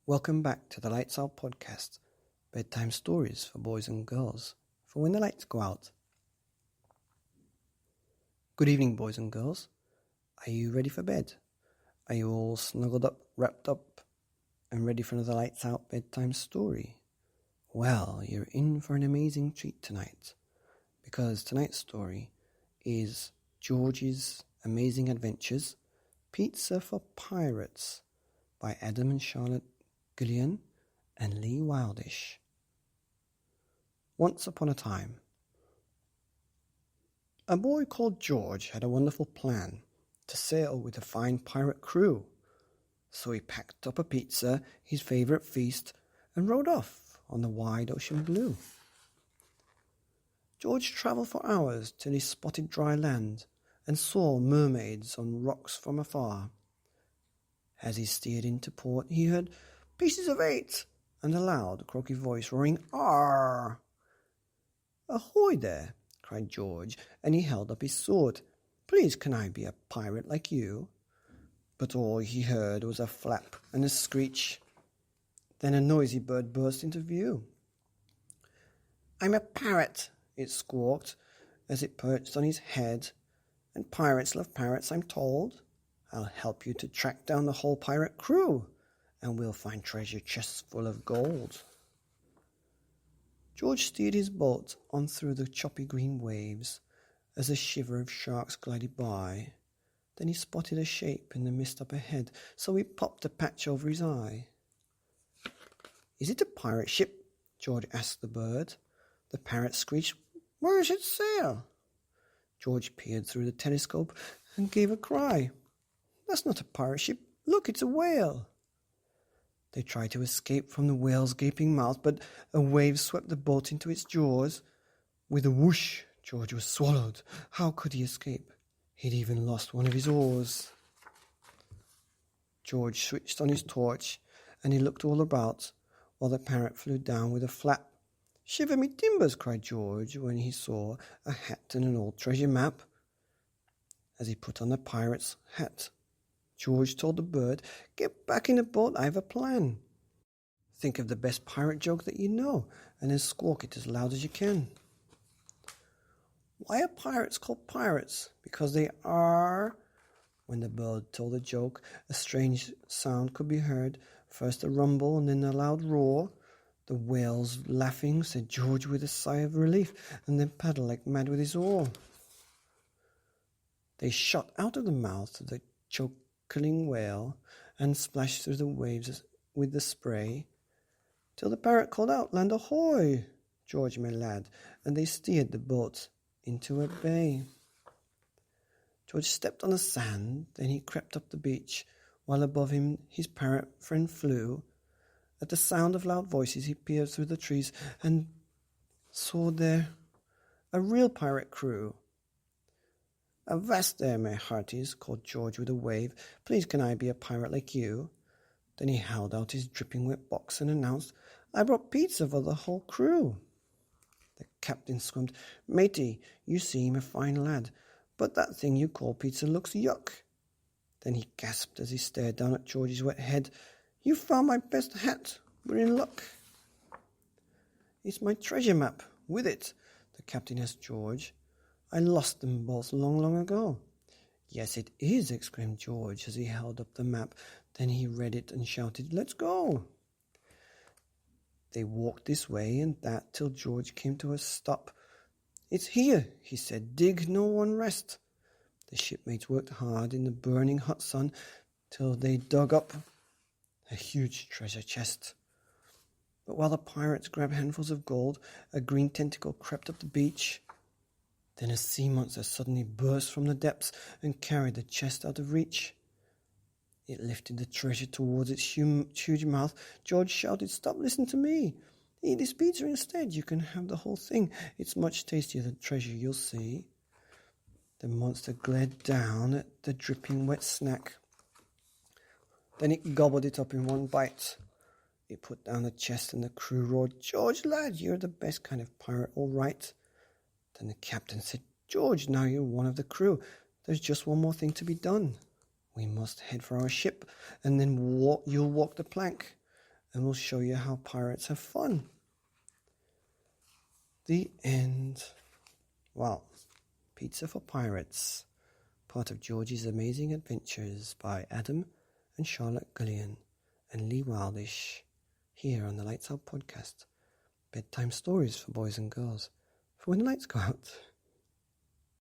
Welcome back to the Lights Out podcast, bedtime stories for boys and girls, for when the lights go out. Good evening, boys and girls. Are you ready for bed? Are you all snuggled up, wrapped up, and ready for another Lights Out bedtime story? Well, you're in for an amazing treat tonight, because tonight's story is George's Amazing Adventures, Pizza for Pirates, by Adam and Charlotte Guillian and Lee Wildish. Once upon a time, a boy called George had a wonderful plan to sail with a fine pirate crew. So he packed up a pizza, his favourite feast, and rode off on the wide ocean blue. George travelled for hours till he spotted dry land and saw mermaids on rocks from afar. As he steered into port, he heard "Pieces of 8" and a loud, croaky voice roaring "Arr!" "Ahoy there!" cried George, and he held up his sword. "Please, can I be a pirate like you?" But all he heard was a flap and a screech. Then a noisy bird burst into view. "I'm a parrot," it squawked as it perched on his head. "And pirates love parrots, I'm told. I'll help you to track down the whole pirate crew, and we'll find treasure chests full of gold." George steered his boat on through the choppy green waves as a shiver of sharks glided by. Then he spotted a shape in the mist up ahead, so he popped a patch over his eye. "Is it a pirate ship?" George asked the bird. The parrot screeched, "Where is its sail?" George peered through the telescope and gave a cry. "That's not a pirate ship. Look, it's a whale." They tried to escape from the whale's gaping mouth, but a wave swept the boat into its jaws. With a whoosh, George was swallowed. How could he escape? He'd even lost one of his oars. George switched on his torch, and he looked all about, while the parrot flew down with a flap. "Shiver me timbers!" cried George when he saw a hat and an old treasure map. As he put on the pirate's hat, George told the bird, "Get back in the boat, I have a plan. Think of the best pirate joke that you know, and then squawk it as loud as you can." "Why are pirates called pirates? Because they are..." When the bird told the joke, a strange sound could be heard, first a rumble and then a loud roar. "The whale's laughing," said George with a sigh of relief, and then paddled like mad with his oar. They shot out of the mouth of the choking whale and splashed through the waves with the spray, till the parrot called out, "Land ahoy, George, my lad," and they steered the boat into a bay. George stepped on the sand, then he crept up the beach, while above him his parrot friend flew. At the sound of loud voices he peered through the trees and saw there a real pirate crew. "Avast there, my hearties," called George with a wave. "Please, can I be a pirate like you?" Then he held out his dripping wet box and announced, "I brought pizza for the whole crew." The captain squirmed. "Matey, you seem a fine lad, but that thing you call pizza looks yuck." Then he gasped as he stared down at George's wet head. "You found my best hat. We're in luck." "It's my treasure map. With it," the captain asked George. "I lost them both long, long ago." "Yes, it is," exclaimed George as he held up the map. Then he read it and shouted, "Let's go." They walked this way and that till George came to a stop. "It's here," he said. "Dig, no one rest." The shipmates worked hard in the burning hot sun till they dug up a huge treasure chest. But while the pirates grabbed handfuls of gold, a green tentacle crept up the beach. Then a sea monster suddenly burst from the depths and carried the chest out of reach. It lifted the treasure towards its huge mouth. George shouted, "Stop, listen to me. Eat this pizza instead. You can have the whole thing. It's much tastier than treasure, you'll see." The monster glared down at the dripping wet snack. Then it gobbled it up in one bite. It put down the chest and the crew roared, "George, lad, you're the best kind of pirate, all right." Then the captain said, "George, now you're one of the crew. There's just one more thing to be done. We must head for our ship, and then you'll walk the plank. and we'll show you how pirates have fun. The end. Well, Pizza for Pirates, part of Georgie's Amazing Adventures by Adam and Charlotte Guillian and Lee Wildish, here on the Lights Out podcast. Bedtime stories for boys and girls, for when the lights go out.